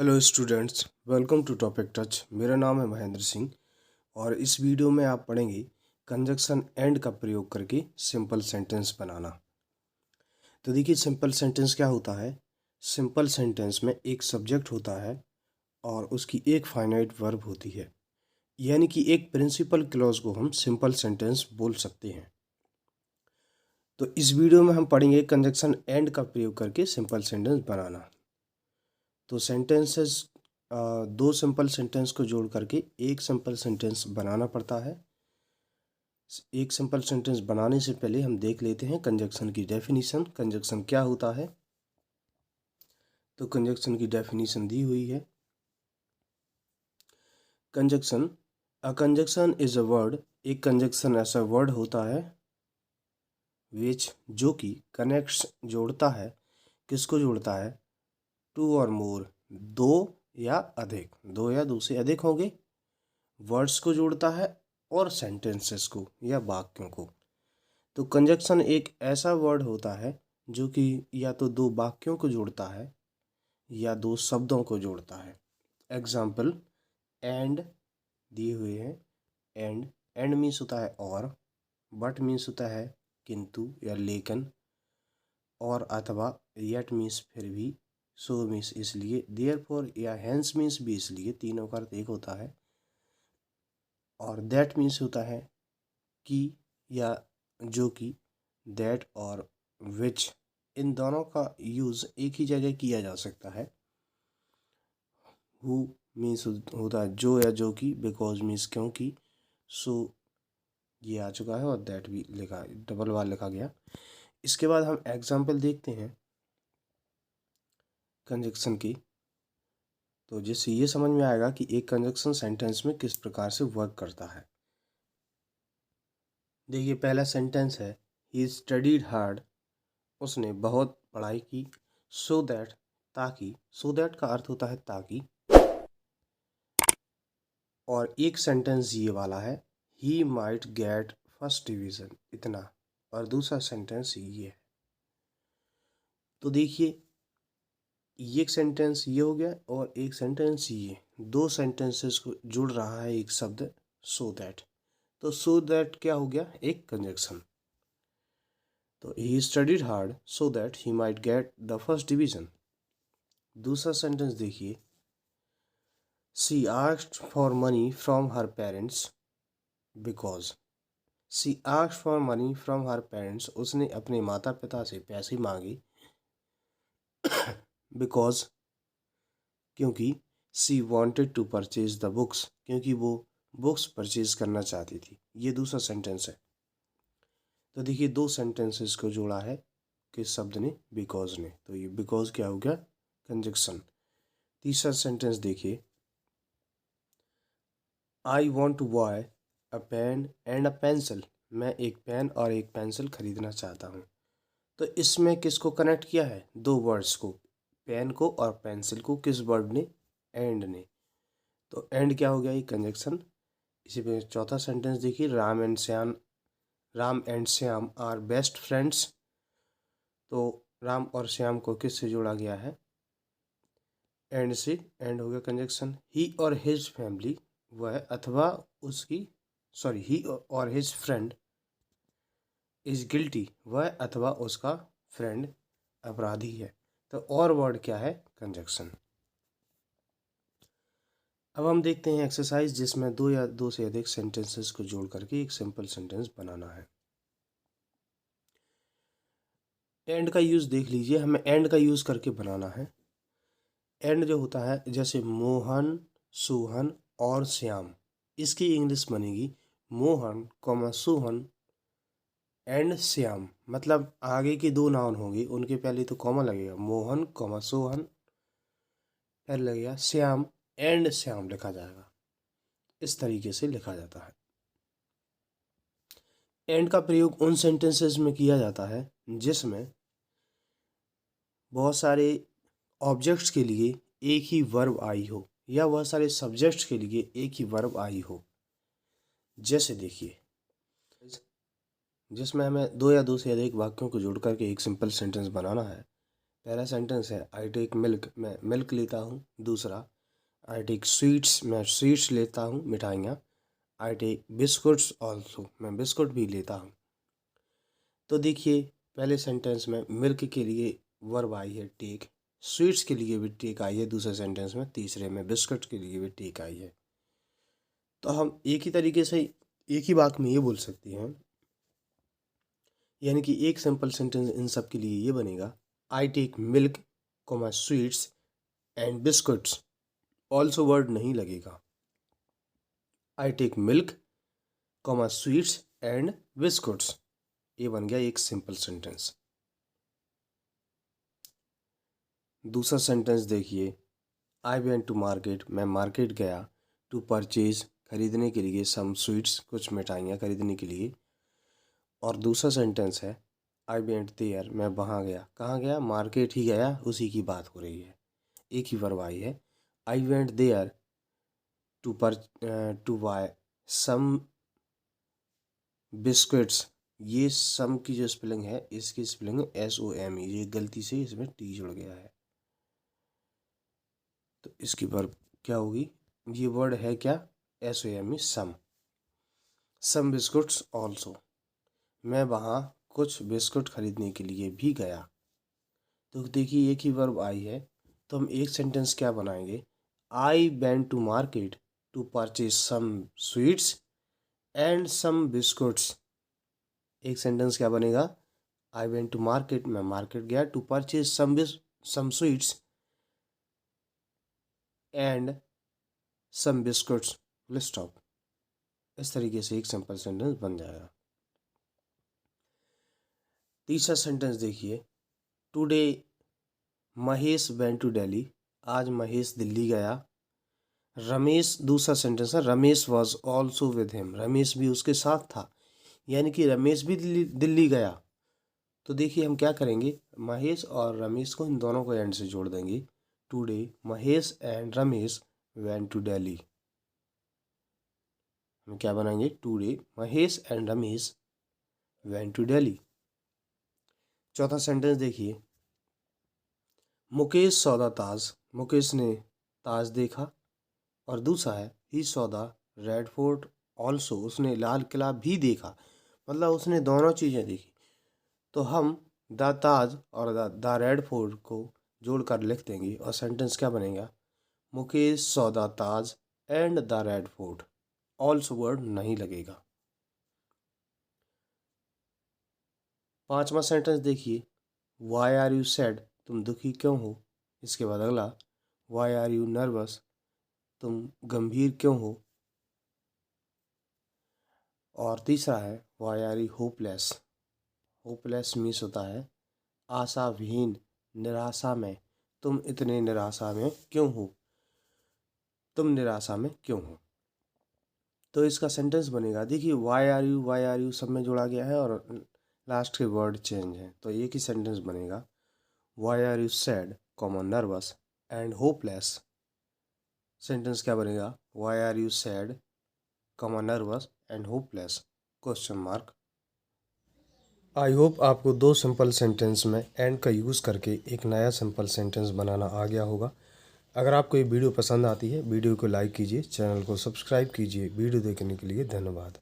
Hello students, welcome to topic touch. मेरा नाम है महेंद्र सिंह और इस वीडियो में आप पढ़ेंगे कंजक्शन एंड का प्रयोग करके सिंपल सेंटेंस बनाना। तो देखिए, सिंपल सेंटेंस क्या होता है। सिंपल सेंटेंस में एक सब्जेक्ट होता है और उसकी एक फाइनाइट वर्ब होती है, यानी कि एक प्रिंसिपल क्लॉज को हम सिंपल सेंटेंस बोल सकते हैं। तो इस वीडियो में हम पढ़ेंगे कंजक्शन एंड का प्रयोग करके सिंपल सेंटेंस बनाना। तो सेंटेंसेस दो सिंपल सेंटेंस को जोड़ करके एक सिंपल सेंटेंस बनाना पड़ता है। एक सिंपल सेंटेंस बनाने से पहले हम देख लेते हैं कंजक्शन की डेफिनेशन। कंजक्शन क्या होता है, तो कंजक्शन की डेफिनेशन दी हुई है। Conjunction, a conjunction is a word, एक कंजक्शन ऐसा वर्ड होता है विच, जो कि कनेक्ट्स, जोड़ता है। किसको जोड़ता है? टू और मोर, दो या अधिक, दो या दो से अधिक होंगे। वर्ड्स को जोड़ता है और सेंटेंसेस को या वाक्यों को। तो कंजक्शन एक ऐसा वर्ड होता है जो कि या तो दो वाक्यों को जोड़ता है या दो शब्दों को जोड़ता है। एग्जाम्पल, एंड दिए हुए हैं। एंड, एंड मीन्स होता है और, बट मीन्स होता है किंतु या लेकिन, और अथवा, येट मीन्स फिर भी, सो मीन्स इसलिए, देयरफॉर या हेंस मीन्स भी इसलिए, तीनों का अर्थ एक होता है। और दैट मीन्स होता है कि या जो कि, दैट और विच, इन दोनों का यूज़ एक ही जगह किया जा सकता है। हु मीन्स होता है जो या जो कि, बिकॉज मीन्स क्योंकि, सो ये आ चुका है और दैट भी लिखा, डबल वार लिखा गया। इसके बाद हम एग्जाम्पल देखते हैं कंजक्शन की, तो जिससे ये समझ में आएगा कि एक कंजक्शन सेंटेंस में किस प्रकार से वर्क करता है। देखिए, पहला सेंटेंस है, ही स्टडीड हार्ड, उसने बहुत पढ़ाई की। सो दैट, ताकि, सो दैट का अर्थ होता है ताकि। और एक सेंटेंस ये वाला है, ही माइट गेट फर्स्ट डिवीजन, इतना। और दूसरा सेंटेंस ये है। तो देखिए, एक सेंटेंस ये हो गया और एक सेंटेंस ये, दो सेंटेंसेस को जुड़ रहा है एक शब्द सो दैट। तो सो दैट क्या हो गया? एक कंजक्शन। तो he studied hard so that he might get the first division. दूसरा सेंटेंस देखिए, she asked for money from her parents because, she asked for money from her parents, उसने अपने माता पिता से पैसे मांगे। बिकॉज, क्योंकि, she wanted to purchase the books, क्योंकि वो बुक्स परचेज करना चाहती थी। ये दूसरा सेंटेंस है। तो देखिए, दो सेंटेंसेस को जोड़ा है किस शब्द ने? बिकॉज ने। तो ये बिकॉज क्या हो गया? कंजक्शन। तीसरा सेंटेंस देखिए, I want to buy a pen and a pencil, मैं एक पेन और एक पेंसिल खरीदना चाहता हूँ। तो इसमें किसको कनेक्ट किया है? दो वर्ड्स को, पेन को और पेंसिल को। किस वर्ड ने? एंड ने। तो एंड क्या हो गया? ये कंजक्शन। इसी पे चौथा सेंटेंस देखिए, Ram and Shyam are best friends. तो राम और श्याम को किस से जोड़ा गया है? एंड से। एंड हो गया कंजक्शन। ही और हिज फैमिली, वह अथवा उसकी, सॉरी, ही और हिज फ्रेंड इज गिल्टी, वह अथवा उसका फ्रेंड अपराधी है। तो और वर्ड क्या है? कंजक्शन। अब हम देखते हैं एक्सरसाइज, जिसमें दो या दो से अधिक सेंटेंसेस को जोड़ करके एक सिंपल सेंटेंस बनाना है। एंड का यूज़ देख लीजिए, हमें एंड का यूज़ करके बनाना है। एंड जो होता है, जैसे मोहन, सोहन और श्याम, इसकी इंग्लिश बनेगी मोहन कॉमा सोहन एंड श्याम। मतलब आगे के दो नाउन होंगे, उनके पहले तो कॉमा लगेगा, मोहन कॉमा सोहन, फिर लगेगा श्याम एंड श्याम लिखा जाएगा। इस तरीके से लिखा जाता है। एंड का प्रयोग उन सेंटेंसेस में किया जाता है जिसमें बहुत सारे ऑब्जेक्ट्स के लिए एक ही वर्ब आई हो, या बहुत सारे सब्जेक्ट्स के लिए एक ही वर्ब आई हो। जैसे देखिए, जिसमें हमें दो या दो से अधिक वाक्यों को जोड़ करके एक सिंपल सेंटेंस बनाना है। पहला सेंटेंस है आई टेक मिल्क, मैं मिल्क लेता हूँ। दूसरा आई टेक स्वीट्स, मैं स्वीट्स लेता हूँ, मिठाइयाँ। आई टेक बिस्कुट्स ऑल्सो, मैं बिस्कुट भी लेता हूँ। तो देखिए पहले सेंटेंस में मिल्क के लिए वर्ब आई है टेक, स्वीट्स के लिए भी टेक आई है दूसरे सेंटेंस में, तीसरे में बिस्कुट के लिए भी टेक आई है। तो हम एक ही तरीके से एक ही बात में ये बोल सकते हैं, यानी कि एक सिंपल सेंटेंस इन सब के लिए ये बनेगा I take milk comma sweets and biscuits, also word नहीं लगेगा। I take milk comma sweets and biscuits, ये बन गया एक सिंपल सेंटेंस। दूसरा सेंटेंस देखिए आई वेंट टू मार्केट, मैं मार्केट गया, टू परचेज खरीदने के लिए, सम स्वीट्स कुछ मिठाइयाँ खरीदने के लिए। और दूसरा सेंटेंस है आई वेंट देयर, मैं वहाँ गया, कहाँ गया, मार्केट ही गया, उसी की बात हो रही है, एक ही वर्ब आई है। I went there to buy some biscuits, ये सम की जो स्पेलिंग है इसकी स्पेलिंग है SOME, ये गलती से इसमें टी जुड़ गया है, तो इसकी वर्ब क्या होगी, ये वर्ड है क्या, SOME सम बिस्कुट्स ऑल्सो, मैं वहाँ कुछ बिस्कुट खरीदने के लिए भी गया। तो देखिए एक ही वर्ब आई है, तो हम एक सेंटेंस क्या बनाएंगे, I went to market to purchase some sweets and some biscuits. एक सेंटेंस क्या बनेगा, आई वेंट टू मार्केट, मैं मार्केट गया, to purchase some sweets and some biscuits, full stop. इस तरीके से एक सिंपल सेंटेंस बन जाएगा। तीसरा सेंटेंस देखिए today Mahesh went to Delhi, आज महेश दिल्ली गया। रमेश, दूसरा सेंटेंस है Ramesh was also with him, Ramesh भी उसके साथ था, यानी कि रमेश भी दिल्ली गया। तो देखिए हम क्या करेंगे, महेश और रमेश को इन दोनों को एंड से जोड़ देंगे, today Mahesh and Ramesh went to Delhi. हम क्या बनाएंगे, today Mahesh and Ramesh went to Delhi. चौथा सेंटेंस देखिए मुकेश सौदा ताज, मुकेश ने ताज देखा। और दूसरा है ही सौदा रेड फोर्ट ऑल्सो, उसने लाल किला भी देखा, मतलब उसने दोनों चीज़ें देखी। तो हम द ताज और द रेड फोर्ट को जोड़कर लिख देंगे और सेंटेंस क्या बनेगा, मुकेश सौदा Taj and the Red Fort, also word नहीं लगेगा। पांचवा सेंटेंस देखिए वाई आर यू सैड, तुम दुखी क्यों हो। इसके बाद अगला वाई आर यू नर्वस, तुम गंभीर क्यों हो। और तीसरा है why are you hopeless, hopeless means होता है आशाविहीन, निराशा में, तुम इतने निराशा में क्यों हो, तुम निराशा में क्यों हो। तो इसका सेंटेंस बनेगा, देखिए वाई आर यू सब में जोड़ा गया है और लास्ट के वर्ड चेंज है, तो एक ही सेंटेंस बनेगा why are you sad comma nervous and hopeless. Sentence क्या बनेगा, why are you sad comma nervous and hopeless question mark. I hope आपको दो सिंपल सेंटेंस में एंड का यूज़ करके एक नया सिंपल सेंटेंस बनाना आ गया होगा। अगर आपको ये वीडियो पसंद आती है वीडियो को लाइक कीजिए, चैनल को सब्सक्राइब कीजिए। वीडियो देखने के लिए धन्यवाद।